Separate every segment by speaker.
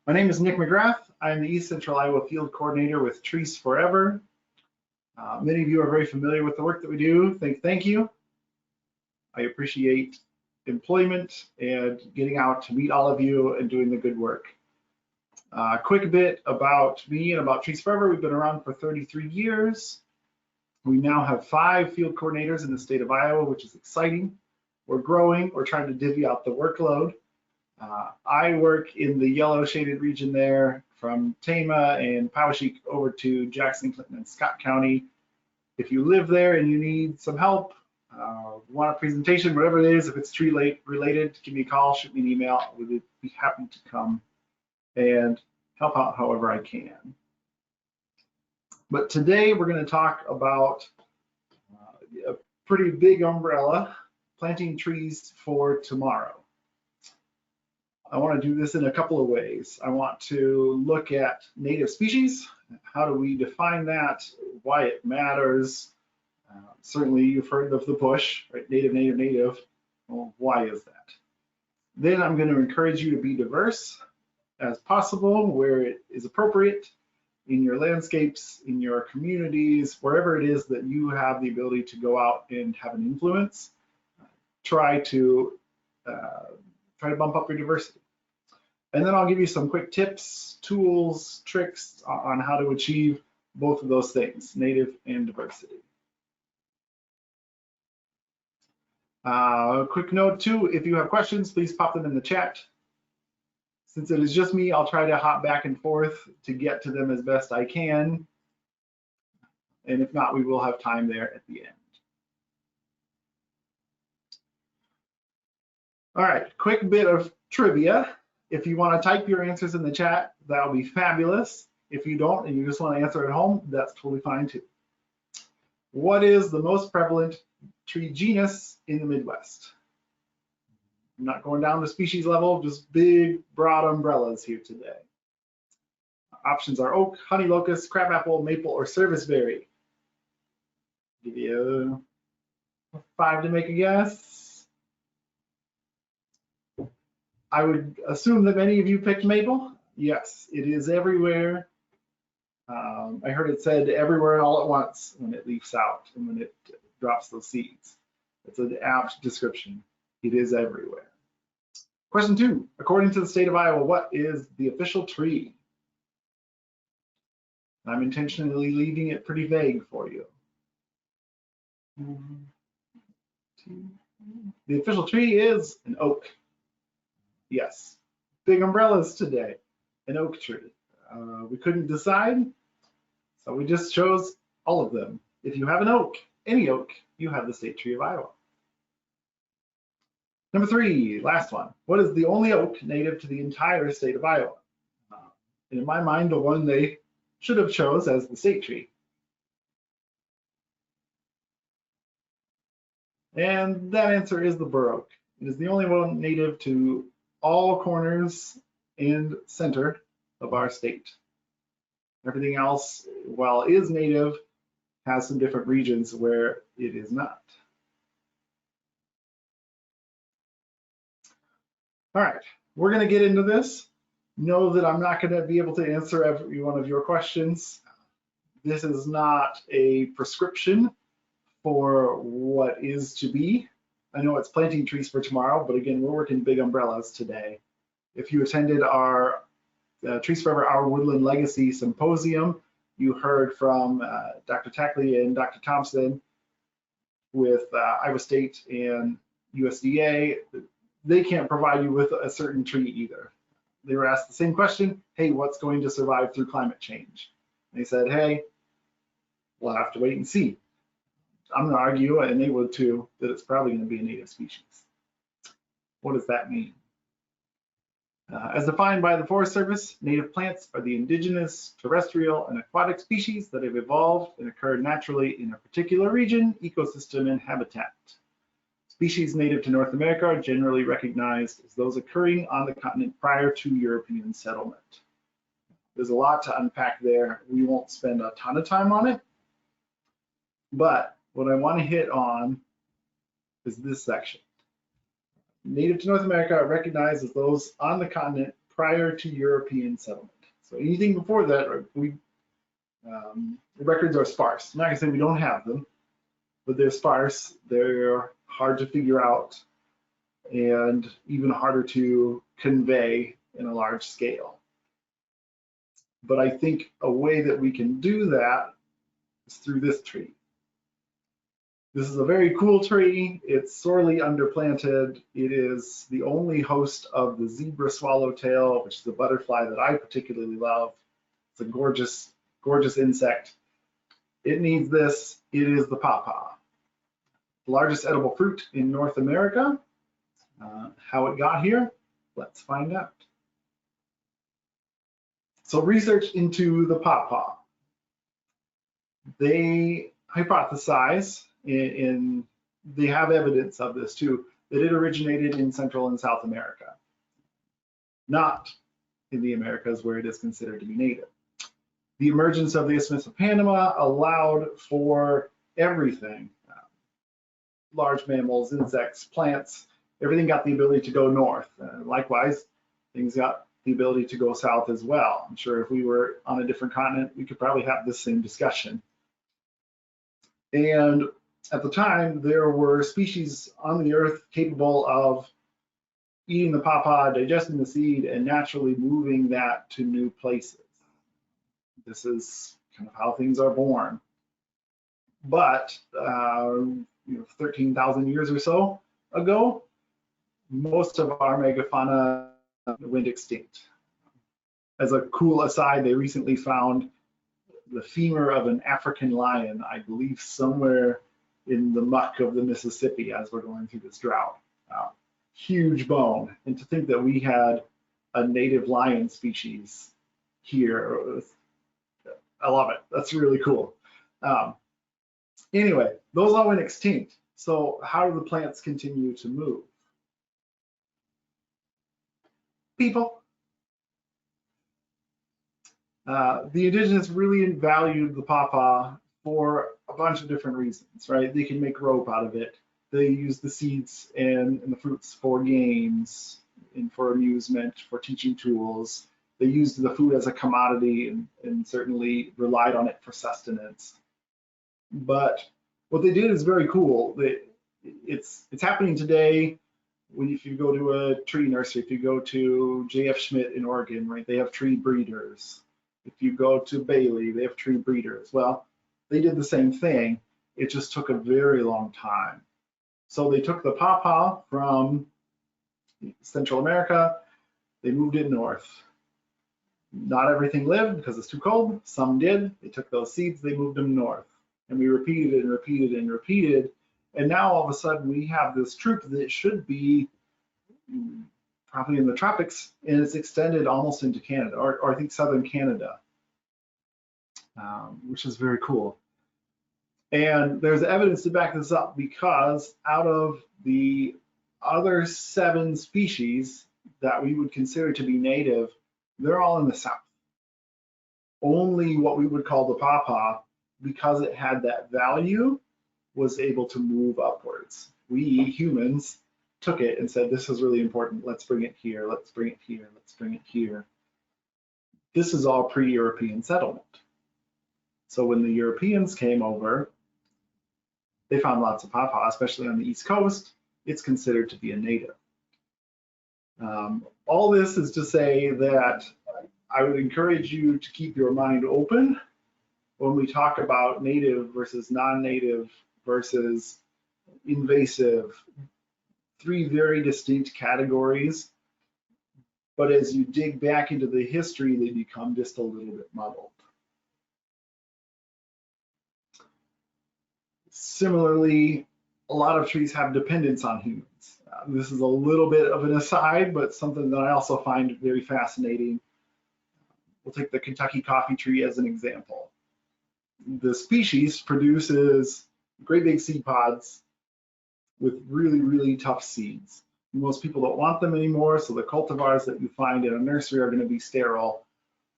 Speaker 1: My name is Nick McGrath. I'm the East Central Iowa Field Coordinator with Trees Forever. Many of you are very familiar with the work that we do. Thank you. I appreciate employment and getting out to meet all of you and doing the good work. Quick bit about me and about Trees Forever. We've been around for 33 years. We now have 5 field coordinators in the state of Iowa, which is exciting. We're growing. We're trying to divvy out the workload. I work in the yellow shaded region there from Tama and Poweshiek over to Jackson, Clinton, and Scott County. If you live there and you need some help, want a presentation, whatever it is, if it's tree related, give me a call, shoot me an email. We would be happy to come and help out however I can. But today we're going to talk about a pretty big umbrella, planting trees for tomorrow. I want to do this in a couple of ways. I want to look at native species. How do we define that? Why it matters? Certainly you've heard of the push, right? Native, native, native. Well, why is that? Then I'm going to encourage you to be diverse as possible where it is appropriate in your landscapes, in your communities, wherever it is that you have the ability to go out and have an influence. Try to bump up your diversity. And then I'll give you some quick tips, tools, tricks on how to achieve both of those things, native and diversity. Quick note too, if you have questions, please pop them in the chat. Since it is just me, I'll try to hop back and forth to get to them as best I can. And if not, we will have time there at the end. All right, quick bit of trivia. If you want to type your answers in the chat, that'll be fabulous. If you don't and you just want to answer at home, that's totally fine too. What is the most prevalent tree genus in the Midwest? I'm not going down to species level, just big, broad umbrellas here today. Options are oak, honey locust, crabapple, maple, or serviceberry. Give you 5 to make a guess. I would assume that many of you picked maple. Yes, it is everywhere. I heard it said everywhere all at once when it leaves out and when it drops those seeds. It's an apt description. It is everywhere. Question 2, according to the state of Iowa, what is the official tree? I'm intentionally leaving it pretty vague for you. The official tree is an oak. Yes, big umbrellas today, an oak tree. We couldn't decide, so we just chose all of them. If you have an oak, any oak, you have the state tree of Iowa. Number 3, last one. What is the only oak native to the entire state of Iowa? In my mind, the one they should have chose as the state tree. And that answer is the bur oak. It is the only one native to all corners and center of our state. Everything else, while it is native, has some different regions where it is not. All right, we're going to get into this. Know that I'm not going to be able to answer every one of your questions. This is not a prescription for what is to be. I know it's planting trees for tomorrow, but again, we're working big umbrellas today. If you attended our Trees Forever, Our Woodland Legacy Symposium, you heard from Dr. Tackley and Dr. Thompson with Iowa State and USDA. They can't provide you with a certain tree either. They were asked the same question, hey, what's going to survive through climate change? And they said, hey, we'll have to wait and see. I'm going to argue, and they would too, that it's probably going to be a native species. What does that mean? As defined by the Forest Service, native plants are the indigenous, terrestrial, and aquatic species that have evolved and occurred naturally in a particular region, ecosystem, and habitat. Species native to North America are generally recognized as those occurring on the continent prior to European settlement. There's a lot to unpack there. We won't spend a ton of time on it, but what I want to hit on is this section. Native to North America are recognized as those on the continent prior to European settlement. So anything before that, the records are sparse. I'm not gonna say we don't have them, but they're sparse. They're hard to figure out and even harder to convey in a large scale. But I think a way that we can do that is through this tree. This is a very cool tree. It's sorely underplanted. It is the only host of the zebra swallowtail, which is a butterfly that I particularly love. It's a gorgeous, gorgeous insect. It needs this. It is the pawpaw. The largest edible fruit in North America. How it got here, let's find out. So research into the pawpaw. They hypothesize, they have evidence of this too, that it originated in Central and South America, not in the Americas where it is considered to be native. The emergence of the Isthmus of Panama allowed for everything, large mammals, insects, plants, everything got the ability to go north. Likewise, things got the ability to go south as well. I'm sure if we were on a different continent, we could probably have this same discussion. And at the time, there were species on the earth capable of eating the pawpaw, digesting the seed, and naturally moving that to new places. This is kind of how things are born. But 13,000 years or so ago, most of our megafauna went extinct. As a cool aside, they recently found the femur of an African lion, I believe somewhere in the muck of the Mississippi as we're going through this drought. Huge bone. And to think that we had a native lion species here, I love it. That's really cool. Anyway, those all went extinct. So how do the plants continue to move? People. The indigenous really valued the pawpaw for a bunch of different reasons, right? They can make rope out of it. They use the seeds and the fruits for games and for amusement, for teaching tools. They used the food as a commodity and certainly relied on it for sustenance. But what they did is very cool. It's happening today. If you go to a tree nursery, if you go to J.F. Schmidt in Oregon, right, they have tree breeders. If you go to Bailey, they have tree breeders. Well, they did the same thing. It just took a very long time. So they took the pawpaw from Central America, they moved it north. Not everything lived because it's too cold. Some did. They took those seeds, they moved them north. And we repeated and repeated and repeated. And now all of a sudden we have this troop that should be probably in the tropics, and it's extended almost into Canada, or I think southern Canada, which is very cool. And there's evidence to back this up because out of the other 7 species that we would consider to be native, they're all in the south. Only what we would call the pawpaw, because it had that value, was able to move upwards. We humans took it and said, this is really important. Let's bring it here. Let's bring it here. Let's bring it here. This is all pre-European settlement. So when the Europeans came over, they found lots of pawpaw, especially on the East Coast. It's considered to be a native. All this is to say that I would encourage you to keep your mind open when we talk about native versus non-native versus invasive. 3 very distinct categories, but as you dig back into the history, they become just a little bit muddled. Similarly, a lot of trees have dependence on humans. This is a little bit of an aside, but something that I also find very fascinating. We'll take the Kentucky coffee tree as an example. The species produces great big seed pods with really, really tough seeds. Most people don't want them anymore, so the cultivars that you find in a nursery are going to be sterile.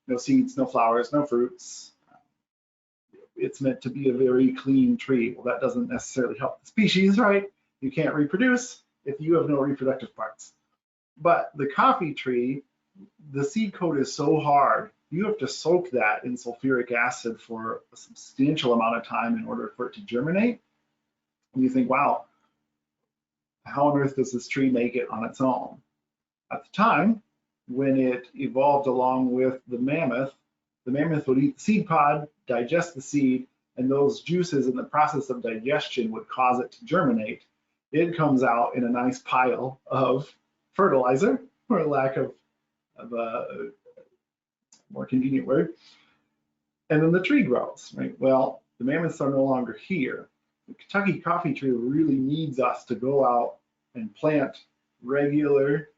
Speaker 1: No seeds, no flowers, no fruits. It's meant to be a very clean tree. Well, that doesn't necessarily help the species, right? You can't reproduce if you have no reproductive parts. But the coffee tree the seed coat is so hard, you have to soak that in sulfuric acid for a substantial amount of time in order for it to germinate. And you think, wow, how on earth does this tree make it on its own? At the time, when it evolved along with the mammoth would eat the seed pod, digest the seed, and those juices in the process of digestion would cause it to germinate. It comes out in a nice pile of fertilizer, for lack of a more convenient word. And then the tree grows, right? Well, the mammoths are no longer here. The Kentucky coffee tree really needs us to go out and plant regular,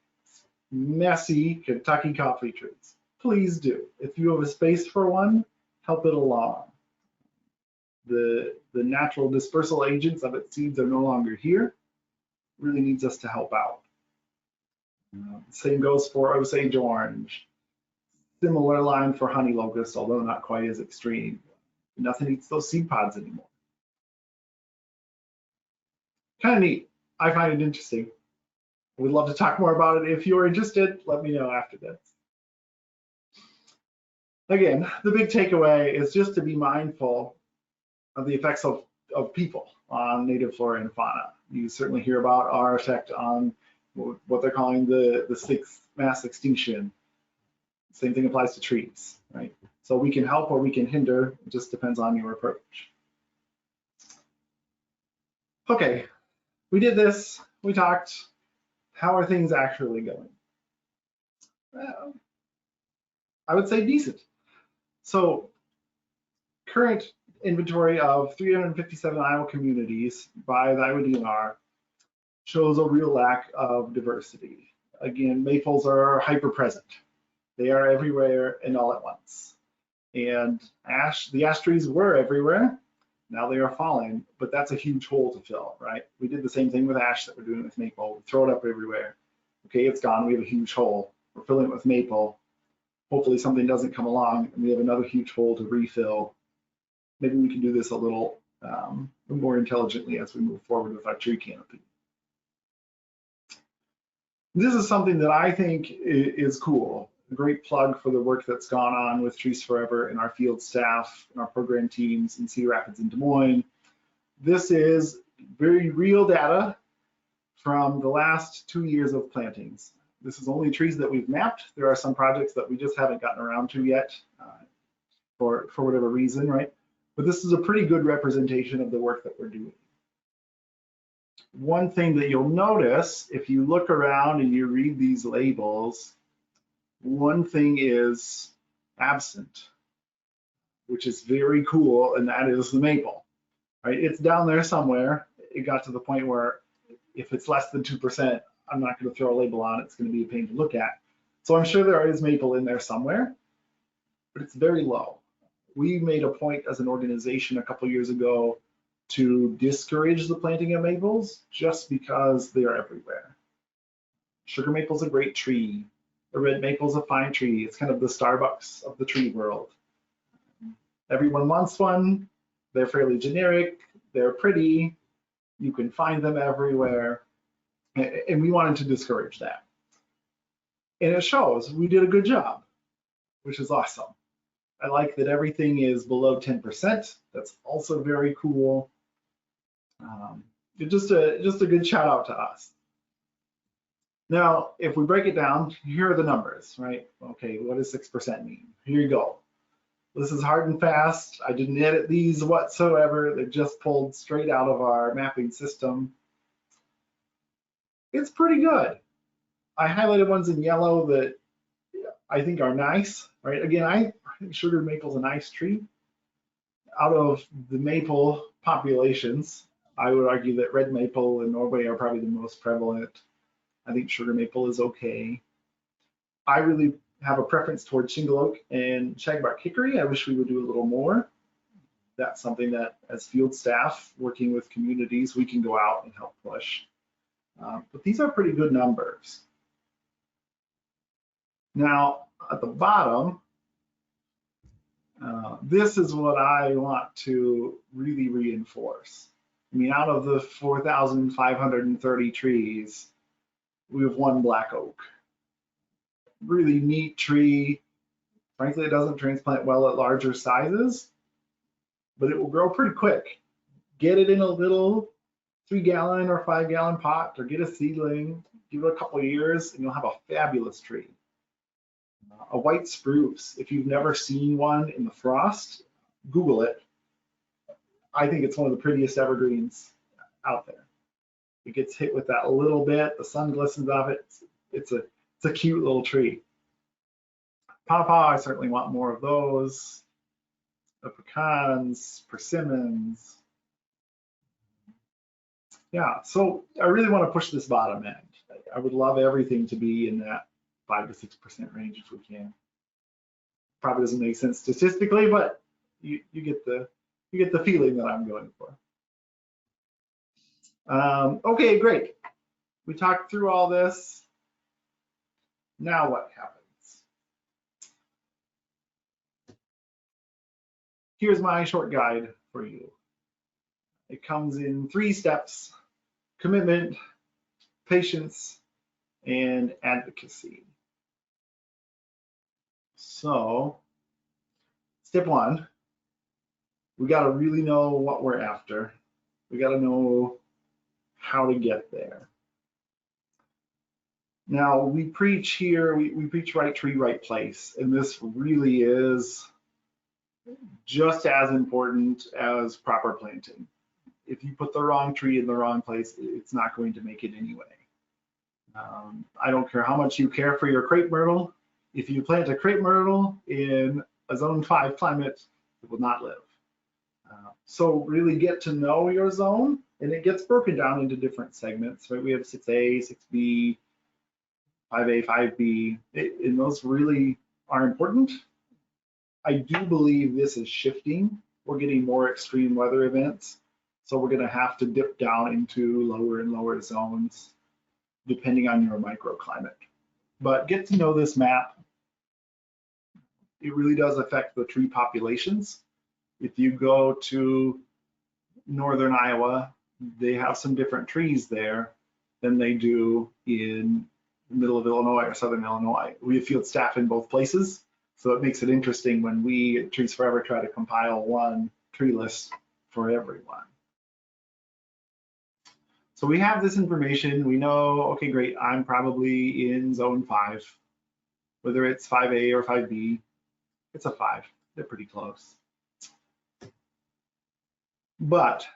Speaker 1: messy Kentucky coffee trees. Please do. If you have a space for one, help it along. The natural dispersal agents of its seeds are no longer here. Really needs us to help out. Same goes for Osage orange. Similar line for honey locust, although not quite as extreme. Nothing eats those seed pods anymore. Kind of neat. I find it interesting. We'd love to talk more about it. If you're interested, let me know after this. Again, the big takeaway is just to be mindful of the effects of people on native flora and fauna. You certainly hear about our effect on what they're calling the sixth mass extinction. Same thing applies to trees, right? So we can help or we can hinder. It just depends on your approach. Okay, we did this. We talked. How are things actually going? Well, I would say decent. So current inventory of 357 Iowa communities by the Iowa DNR shows a real lack of diversity. Again, maples are hyper present. They are everywhere and all at once. And the ash trees were everywhere. Now they are falling, but that's a huge hole to fill, right? We did the same thing with ash that we're doing with maple. We throw it up everywhere. Okay, it's gone. We have a huge hole. We're filling it with maple. Hopefully something doesn't come along and we have another huge hole to refill. Maybe we can do this a little more intelligently as we move forward with our tree canopy. This is something that I think is cool. A great plug for the work that's gone on with Trees Forever and our field staff and our program teams in Cedar Rapids and Des Moines. This is very real data from the last 2 years of plantings. This is only trees that we've mapped. There are some projects that we just haven't gotten around to yet for whatever reason, right? But this is a pretty good representation of the work that we're doing. One thing that you'll notice if you look around and you read these labels, one thing is absent, which is very cool, and that is the maple, right? It's down there somewhere. It got to the point where if it's less than 2%, I'm not going to throw a label on it. It's going to be a pain to look at. So I'm sure there is maple in there somewhere, but it's very low. We made a point as an organization a couple years ago to discourage the planting of maples just because they are everywhere. Sugar maple's a great tree. The red maple's a fine tree. It's kind of the Starbucks of the tree world. Everyone wants one. They're fairly generic. They're pretty. You can find them everywhere. And we wanted to discourage that. And it shows we did a good job, which is awesome. I like that everything is below 10%. That's also very cool. Just a good shout out to us. Now, if we break it down, here are the numbers, right? Okay, what does 6% mean? Here you go. This is hard and fast. I didn't edit these whatsoever. They're just pulled straight out of our mapping system. It's pretty good. I highlighted ones in yellow that I think are nice, right? Again, I think sugar maple's a nice tree. Out of the maple populations, I would argue that red maple and Norway are probably the most prevalent. I think sugar maple is okay. I really have a preference towards shingle oak and shagbark hickory. I wish we would do a little more. That's something that as field staff working with communities, we can go out and help push. But these are pretty good numbers. Now, at the bottom, this is what I want to really reinforce. I mean, out of the 4,530 trees, we have one black oak. really neat tree. Frankly, it doesn't transplant well at larger sizes, but it will grow pretty quick. Get it in a little 3-gallon or 5-gallon pot, or get a seedling, give it a couple of years, and you'll have a fabulous tree. A white spruce, if you've never seen one in the frost, Google it. I think it's one of the prettiest evergreens out there. It gets hit with that a little bit, the sun glistens off it. It's a cute little tree. Pawpaw, I certainly want more of those. The pecans, persimmons. Yeah, so I really want to push this bottom end. I would love everything to be in that 5 to 6% range if we can. Probably doesn't make sense statistically, but you get the feeling that I'm going for. Okay, great. We talked through all this. Now what happens? Here's my short guide for you. It comes in 3 steps: commitment, patience, and advocacy. So, step 1, we got to really know what we're after. We got to know how to get there. Now, we preach here, we preach right tree, right place, and this really is just as important as proper planting. If you put the wrong tree in the wrong place, it's not going to make it anyway. I don't care how much you care for your crepe myrtle. If you plant a crepe myrtle in a zone 5 climate, it will not live. So really get to know your zone, and it gets broken down into different segments, right? We have 6A, 6B, 5A, 5B, and those really are important. I do believe this is shifting. We're getting more extreme weather events, so we're going to have to dip down into lower and lower zones depending on your microclimate. But get to know this map. It really does affect the tree populations. If you go to northern Iowa, they have some different trees there than they do in the middle of Illinois or southern Illinois. We have field staff in both places, so it makes it interesting when we at Trees Forever try to compile one tree list for everyone. So we have this information. We know, okay, great, I'm probably in zone 5. Whether it's 5A or 5B, it's a 5. They're pretty close. But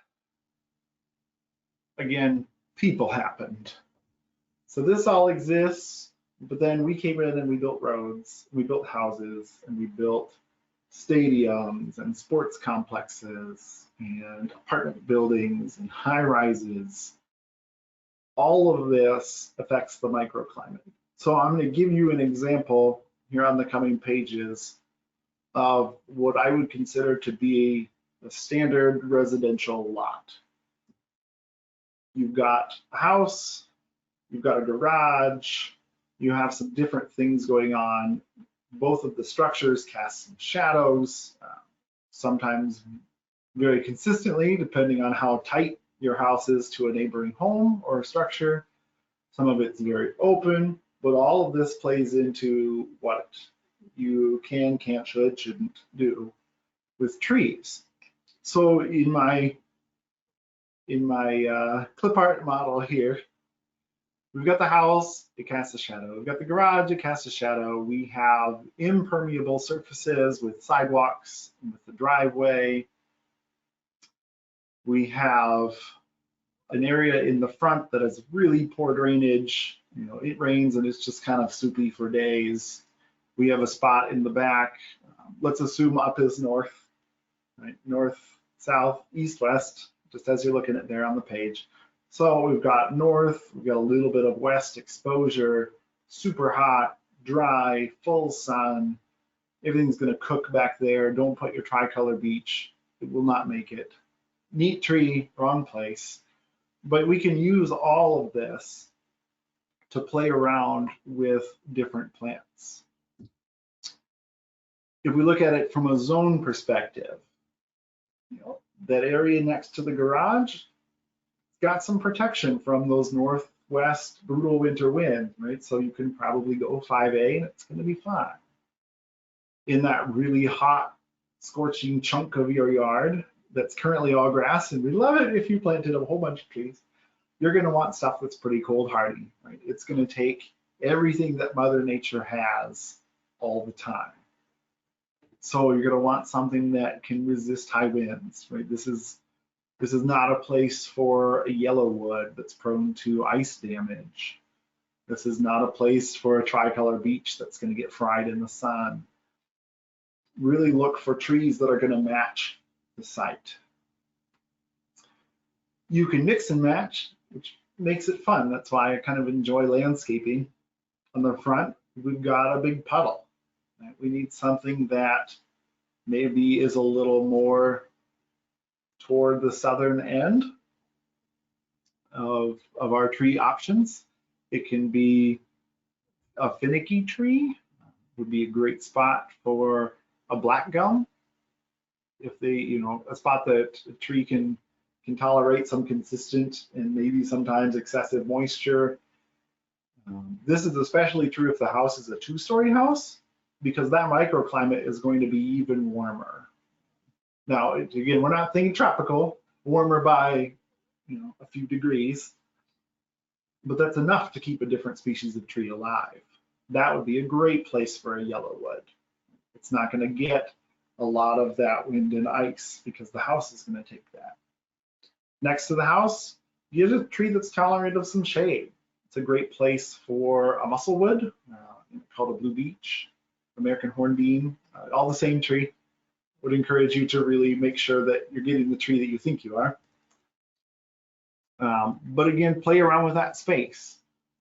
Speaker 1: again, people happened. So this all exists, but then we came in and we built roads, we built houses, and we built stadiums and sports complexes and apartment buildings and high rises. All of this affects the microclimate. So I'm going to give you an example here on the coming pages of what I would consider to be a standard residential lot. You've got a house, you've got a garage, you have some different things going on. Both of the structures cast some shadows, sometimes very consistently, depending on how tight your house is to a neighboring home or a structure. Some of it's very open, but all of this plays into what you can, can't, should, shouldn't do with trees. So in my clip art model here, we've got the house, it casts a shadow. We've got the garage, it casts a shadow. We have impermeable surfaces with sidewalks, with the driveway. We have an area in the front that has really poor drainage. You know, it rains and it's just kind of soupy for days. We have a spot in the back. Let's assume up is north, right? North, south, east, west, just as you're looking at there on the page. So we've got north, we've got a little bit of west exposure, super hot, dry, full sun. Everything's gonna cook back there. Don't put your tricolor beech. It will not make it. Neat tree, wrong place. But we can use all of this to play around with different plants. If we look at it from a zone perspective, you know, that area next to the garage got some protection from those northwest northwest brutal winter wind, right? So you can probably go 5A and it's going to be fine. In that really hot, scorching chunk of your yard that's currently all grass, and we love it if you planted a whole bunch of trees, you're going to want stuff that's pretty cold hardy, right? It's going to take everything that Mother Nature has all the time. So you're going to want something that can resist high winds, right? This is not a place for a yellow wood that's prone to ice damage. This is not a place for a tricolor beech that's going to get fried in the sun. Really look for trees that are going to match the site. You can mix and match, which makes it fun. That's why I kind of enjoy landscaping. On the front, we've got a big puddle. Right? We need something that maybe is a little more toward the southern end of our tree options. It can be a finicky tree, would be a great spot for a black gum. If they, a spot that a tree can tolerate some consistent and maybe sometimes excessive moisture. This is especially true if the house is a 2-story house, because that microclimate is going to be even warmer. Now, again, we're not thinking tropical, warmer by, a few degrees, but that's enough to keep a different species of tree alive. That would be a great place for a yellowwood. It's not going to get a lot of that wind and ice because the house is going to take that. Next to the house, you get a tree that's tolerant of some shade. It's a great place for a musclewood called a blue beech, American hornbeam, all the same tree. Would encourage you to really make sure that you're getting the tree that you think you are. But again, play around with that space.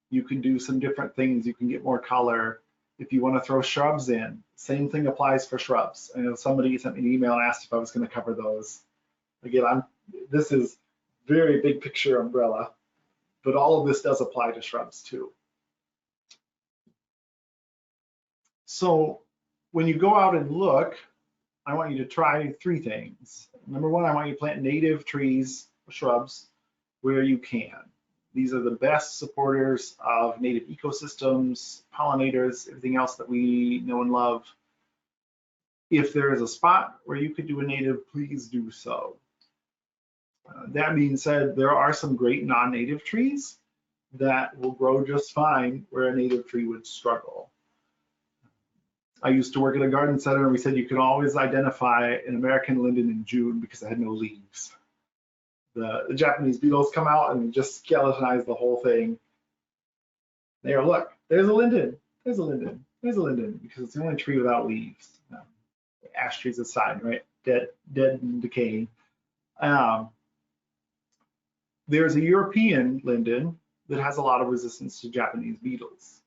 Speaker 1: You can do some different things. You can get more color. If you want to throw shrubs in, same thing applies for shrubs. I know somebody sent me an email and asked if I was going to cover those. Again, this is very big picture umbrella, but all of this does apply to shrubs too. So when you go out and look, I want you to try 3 things. Number 1, I want you to plant native trees, shrubs, where you can. These are the best supporters of native ecosystems, pollinators, everything else that we know and love. If there is a spot where you could do a native, please do so. That being said, there are some great non-native trees that will grow just fine where a native tree would struggle. I used to work at a garden center and we said you could always identify an American linden in June because it had no leaves. The Japanese beetles come out and just skeletonize the whole thing. There, look, there's a linden, there's a linden, there's a linden, because it's the only tree without leaves. Ash trees aside, right? Dead and decaying. There's a European linden that has a lot of resistance to Japanese beetles.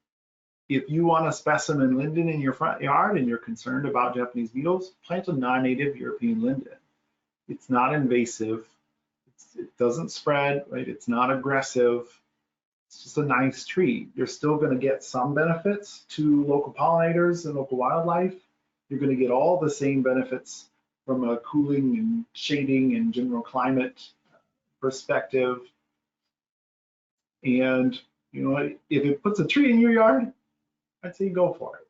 Speaker 1: If you want a specimen linden in your front yard and you're concerned about Japanese beetles, plant a non-native European linden. It's not invasive. It doesn't spread, right? It's not aggressive. It's just a nice tree. You're still going to get some benefits to local pollinators and local wildlife. You're going to get all the same benefits from a cooling and shading and general climate perspective. And, if it puts a tree in your yard, I'd say go for it.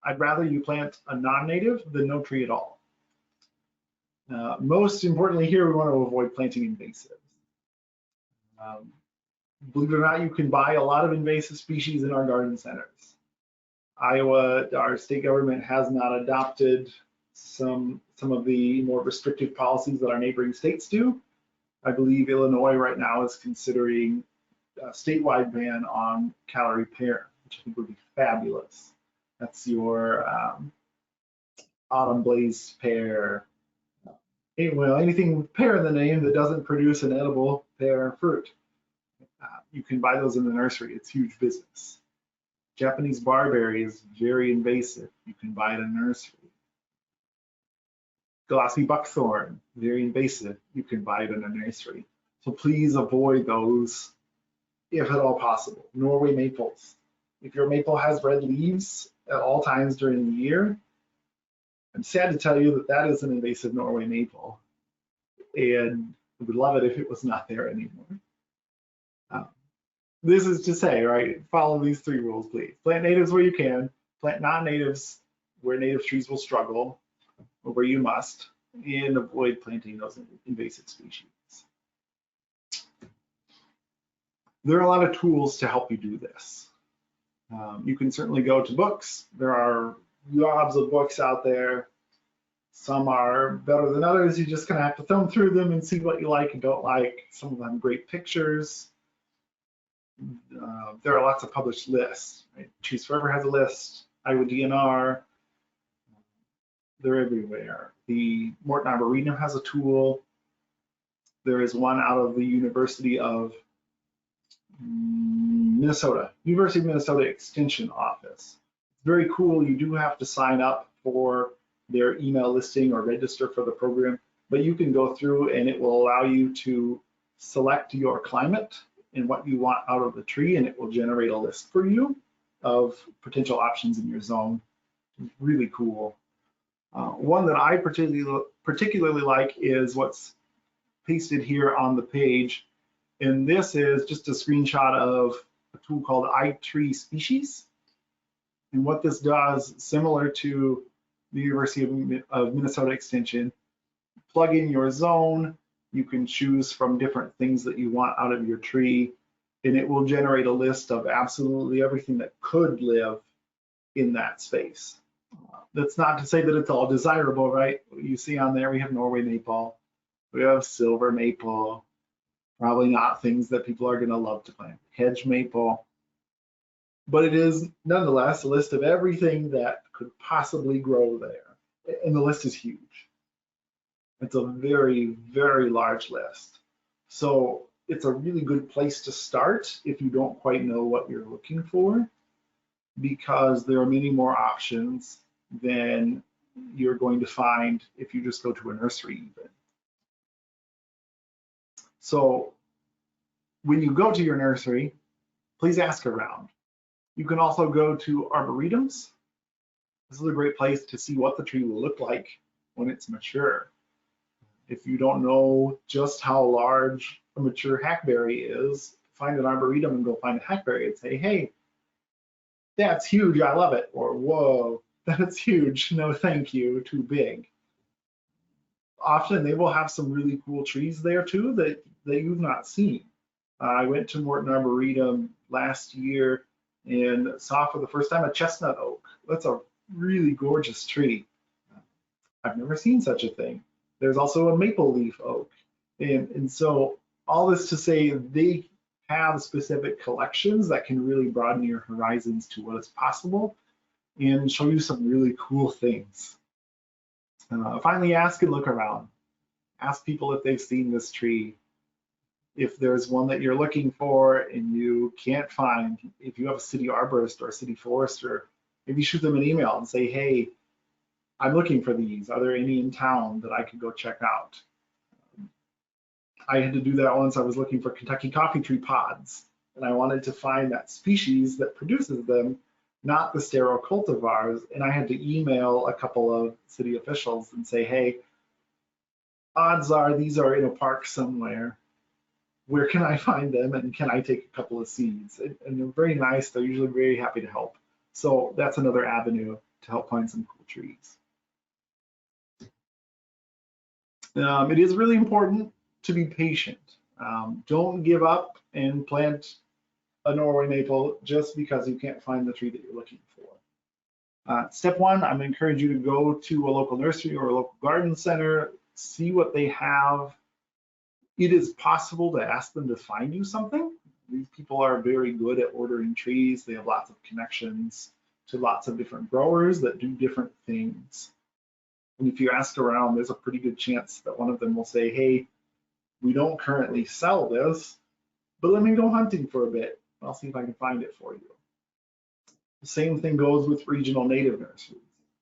Speaker 1: I'd rather you plant a non-native than no tree at all. Most importantly here, we want to avoid planting invasives. Believe it or not, you can buy a lot of invasive species in our garden centers. Iowa, our state government, has not adopted some of the more restrictive policies that our neighboring states do. I believe Illinois right now is considering a statewide ban on calorie pear, which I think would be fabulous. That's your autumn blaze pear. Well, anything with pear in the name that doesn't produce an edible pear fruit. You can buy those in the nursery. It's huge business. Japanese barberry is very invasive. You can buy it in a nursery. Glossy buckthorn, very invasive. You can buy it in a nursery. So please avoid those if at all possible. Norway maples. If your maple has red leaves at all times during the year, I'm sad to tell you that that is an invasive Norway maple, and I would love it if it was not there anymore. this is to say, right, follow these 3 rules, please. Plant natives where you can, plant non-natives where native trees will struggle, or where you must, and avoid planting those invasive species. There are a lot of tools to help you do this. You can certainly go to books. There are gobs of books out there. Some are better than others. You just kind of have to thumb through them and see what you like and don't like. Some of them have great pictures. There are lots of published lists. Right? Trees Forever has a list. Iowa DNR. They're everywhere. The Morton Arboretum has a tool. There is one out of the University of Minnesota, University of Minnesota Extension Office. It's very cool. You do have to sign up for their email listing or register for the program, but you can go through and it will allow you to select your climate and what you want out of the tree, and it will generate a list for you of potential options in your zone. It's really cool. One that I particularly like is what's pasted here on the page. And this is just a screenshot of a tool called iTree Species. And what this does, similar to the University of Minnesota Extension, plug in your zone. You can choose from different things that you want out of your tree, and it will generate a list of absolutely everything that could live in that space. That's not to say that it's all desirable, right? You see on there, we have Norway maple, we have silver maple, probably not things that people are going to love to plant. Hedge maple. But it is nonetheless a list of everything that could possibly grow there. And the list is huge. It's a very, very large list. So it's a really good place to start if you don't quite know what you're looking for, because there are many more options than you're going to find if you just go to a nursery even. So when you go to your nursery, please ask around. You can also go to arboretums. This is a great place to see what the tree will look like when it's mature. If you don't know just how large a mature hackberry is, find an arboretum and go find a hackberry and say, hey, that's huge, I love it. Or, whoa, that's huge, no thank you, too big. Often they will have some really cool trees there too that you've not seen. I went to Morton Arboretum last year and saw for the first time a chestnut oak. That's a really gorgeous tree. I've never seen such a thing. There's also a maple leaf oak. And so all this to say, they have specific collections that can really broaden your horizons to what is possible and show you some really cool things. Finally, ask and look around. Ask people if they've seen this tree. If there's one that you're looking for and you can't find, if you have a city arborist or a city forester, maybe shoot them an email and say, hey, I'm looking for these. Are there any in town that I could go check out? I had to do that once. I was looking for Kentucky coffee tree pods, and I wanted to find that species that produces them, not the sterile cultivars. And I had to email a couple of city officials and say, hey, odds are these are in a park somewhere. Where can I find them, and can I take a couple of seeds? And they're very nice. They're usually very happy to help. So that's another avenue to help find some cool trees. It is really important to be patient. Don't give up and plant a Norway maple just because you can't find the tree that you're looking for. Step one, I'm going to encourage you to go to a local nursery or a local garden center, see what they have. It is possible to ask them to find you something. These people are very good at ordering trees. They have lots of connections to lots of different growers that do different things. And if you ask around, there's a pretty good chance that one of them will say, hey, we don't currently sell this, but let me go hunting for a bit. I'll see if I can find it for you. The same thing goes with regional native nurseries.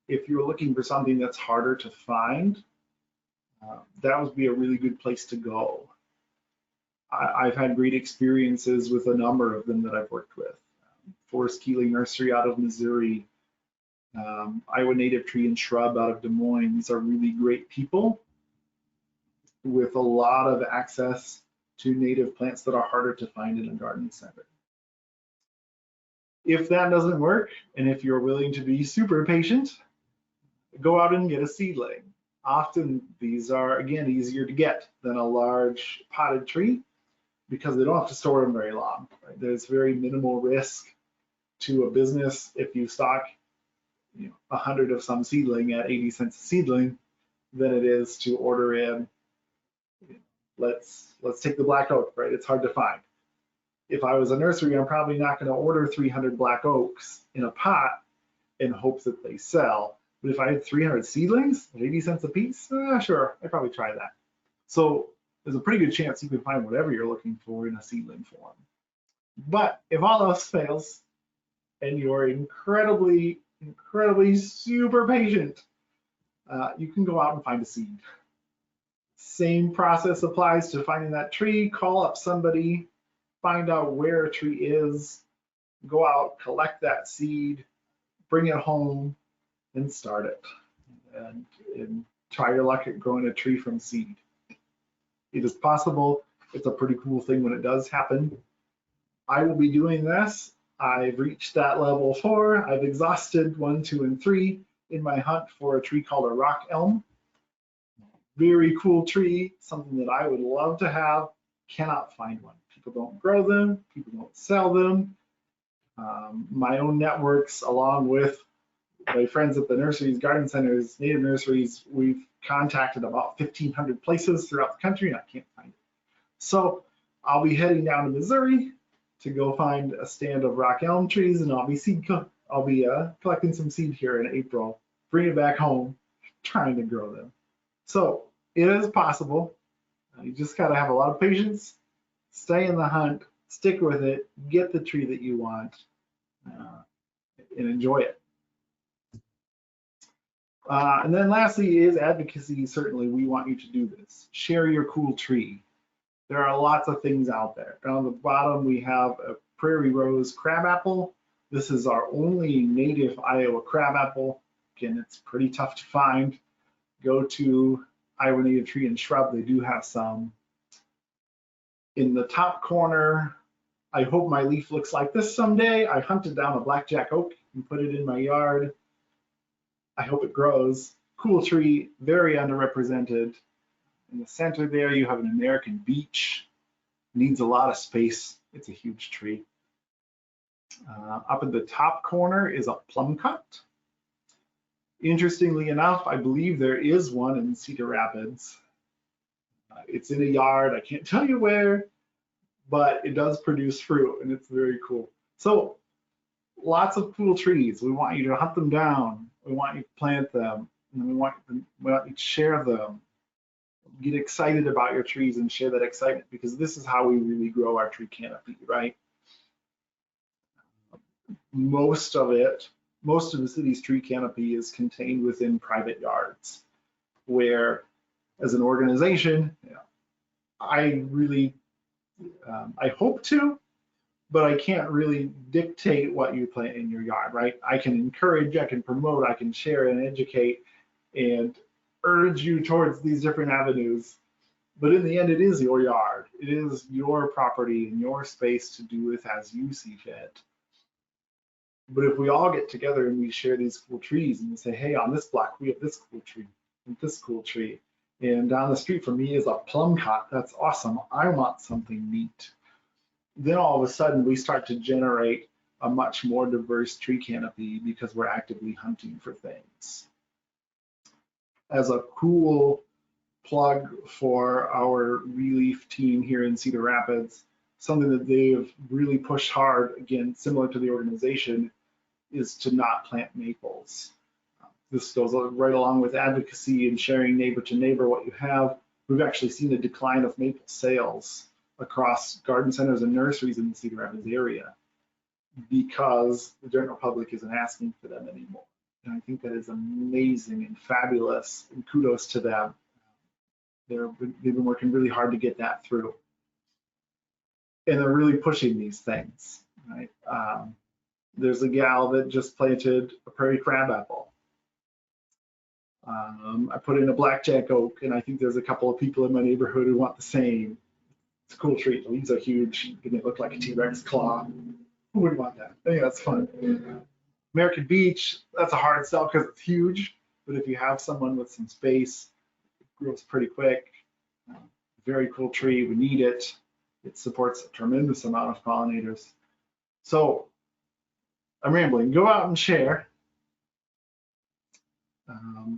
Speaker 1: If you're looking for something that's harder to find, that would be a really good place to go. I've had great experiences with a number of them that I've worked with. Forest Keeling Nursery out of Missouri, Iowa Native Tree and Shrub out of Des Moines. These are really great people with a lot of access to native plants that are harder to find in a garden center. If that doesn't work, and if you're willing to be super patient, go out and get a seedling. Often these are, again, easier to get than a large potted tree because they don't have to store them very long. Right? There's very minimal risk to a business if you stock 100 of some seedling at 80 cents a seedling than it is to order in. Let's take the black oak, right? It's hard to find. If I was a nursery, I'm probably not going to order 300 black oaks in a pot in hopes that they sell. But if I had 300 seedlings at 80 cents a piece, sure, I'd probably try that. So there's a pretty good chance you can find whatever you're looking for in a seedling form. But if all else fails and you're incredibly super patient, you can go out and find a seed. Same process applies to finding that tree. Call up somebody, find out where a tree is, go out, collect that seed, bring it home, and start it. And try your luck at growing a tree from seed. It is possible. It's a pretty cool thing when it does happen. I will be doing this. I've reached that level 4. I've exhausted 1, 2, and 3 in my hunt for a tree called a rock elm. Very cool tree, something that I would love to have. Cannot find one. People don't grow them. People don't sell them. My own networks, along with my friends at the nurseries, garden centers, native nurseries, we've contacted about 1,500 places throughout the country, and I can't find it. So I'll be heading down to Missouri to go find a stand of rock elm trees, and I'll be collecting some seed here in April, bring it back home, trying to grow them. So it is possible. You just gotta have a lot of patience, stay in the hunt, stick with it, get the tree that you want, and enjoy it. And then lastly is advocacy. Certainly, we want you to do this. Share your cool tree. There are lots of things out there. Down on the bottom, we have a prairie rose crabapple. This is our only native Iowa crabapple. Again, it's pretty tough to find. Go to Iowa Native Tree and Shrub. They do have some. In the top corner, I hope my leaf looks like this someday. I hunted down a blackjack oak and put it in my yard. I hope it grows. Cool tree, very underrepresented. In the center there, you have an American beech. Needs a lot of space. It's a huge tree. Up at the top corner is a plum cut. Interestingly enough, I believe there is one in Cedar Rapids. It's in a yard. I can't tell you where, but it does produce fruit, and it's very cool. So lots of cool trees. We want you to hunt them down. We want you to plant them, and we want you to share them. Get excited about your trees and share that excitement, because this is how we really grow our tree canopy, right? Most of the city's tree canopy is contained within private yards, where as an organization, I really, I hope to, but I can't really dictate what you plant in your yard, right? I can encourage, I can promote, I can share and educate and urge you towards these different avenues. But in the end, it is your yard. It is your property and your space to do with as you see fit. But if we all get together and we share these cool trees and we say, hey, on this block, we have this cool tree and this cool tree. And down the street from me is a plum cut. That's awesome. I want something neat. Then all of a sudden we start to generate a much more diverse tree canopy because we're actively hunting for things. As a cool plug for our Relief team here in Cedar Rapids, something that they've really pushed hard, again, similar to the organization, is to not plant maples. This goes right along with advocacy and sharing neighbor to neighbor what you have. We've actually seen a decline of maple sales across garden centers and nurseries in the Cedar Rapids area because the general public isn't asking for them anymore. And I think that is amazing and fabulous, and kudos to them. They've been working really hard to get that through. And they're really pushing these things, right? There's a gal that just planted a prairie crabapple. I put in a blackjack oak, and I think there's a couple of people in my neighborhood who want the same. It's a cool tree. The leaves are huge, and they look like a T-Rex claw. Who would want that? I think that's fun. American Beach, that's a hard sell because it's huge, but if you have someone with some space, it grows pretty quick. Very cool tree, we need it. It supports a tremendous amount of pollinators. So I'm rambling, go out and share.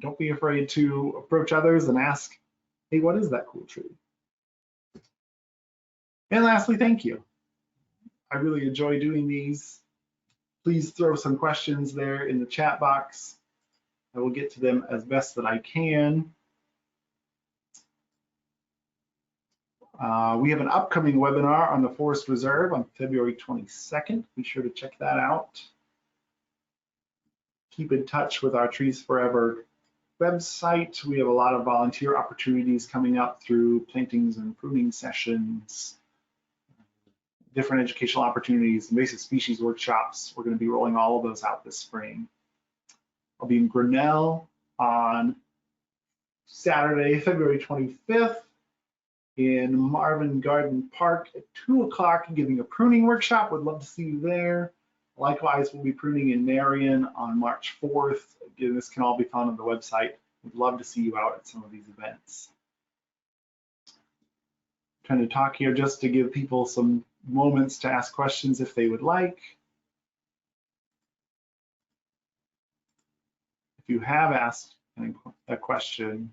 Speaker 1: Don't be afraid to approach others and ask, hey, what is that cool tree? And lastly, thank you. I really enjoy doing these. Please throw some questions there in the chat box. I will get to them as best that I can. We have an upcoming webinar on the Forest Reserve on February 22nd. Be sure to check that out. Keep in touch with our Trees Forever website. We have a lot of volunteer opportunities coming up through plantings and pruning sessions, different educational opportunities, invasive species workshops. We're going to be rolling all of those out this spring. I'll be in Grinnell on Saturday, February 25th, in Marvin Garden Park at 2 o'clock, giving a pruning workshop. Would love to see you there. Likewise, we'll be pruning in Marion on March 4th. Again, this can all be found on the website. We'd love to see you out at some of these events. I'm trying to talk here just to give people some moments to ask questions if they would like. If you have asked a question,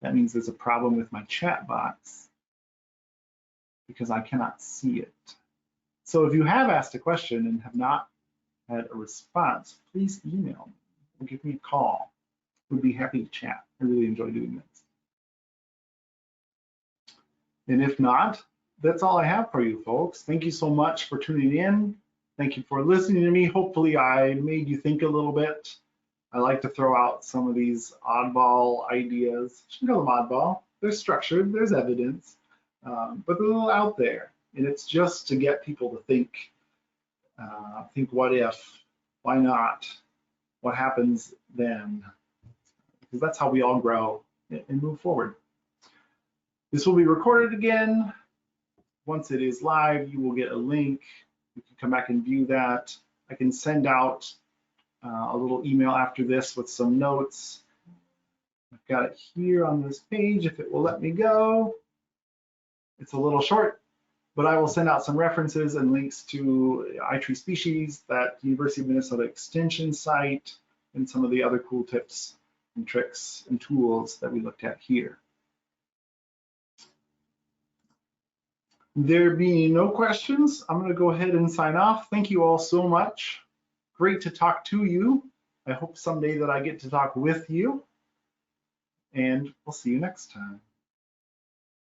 Speaker 1: that means there's a problem with my chat box because I cannot see it. So if you have asked a question and have not had a response, please email me or give me a call. We'd be happy to chat. I really enjoy doing this. And if not, that's all I have for you folks. Thank you so much for tuning in. Thank you for listening to me. Hopefully I made you think a little bit. I like to throw out some of these oddball ideas. I shouldn't call them oddball. They're structured, there's evidence, but they're a little out there. And it's just to get people to think what if, why not, what happens then? Because that's how we all grow and move forward. This will be recorded again. Once it is live, you will get a link. You can come back and view that. I can send out a little email after this with some notes. I've got it here on this page if it will let me go. It's a little short, but I will send out some references and links to iTree Species, that University of Minnesota Extension site, and some of the other cool tips and tricks and tools that we looked at here. There being no questions, I'm going to go ahead and sign off. Thank you all so much. Great to talk to you. I hope someday that I get to talk with you. And we'll see you next time.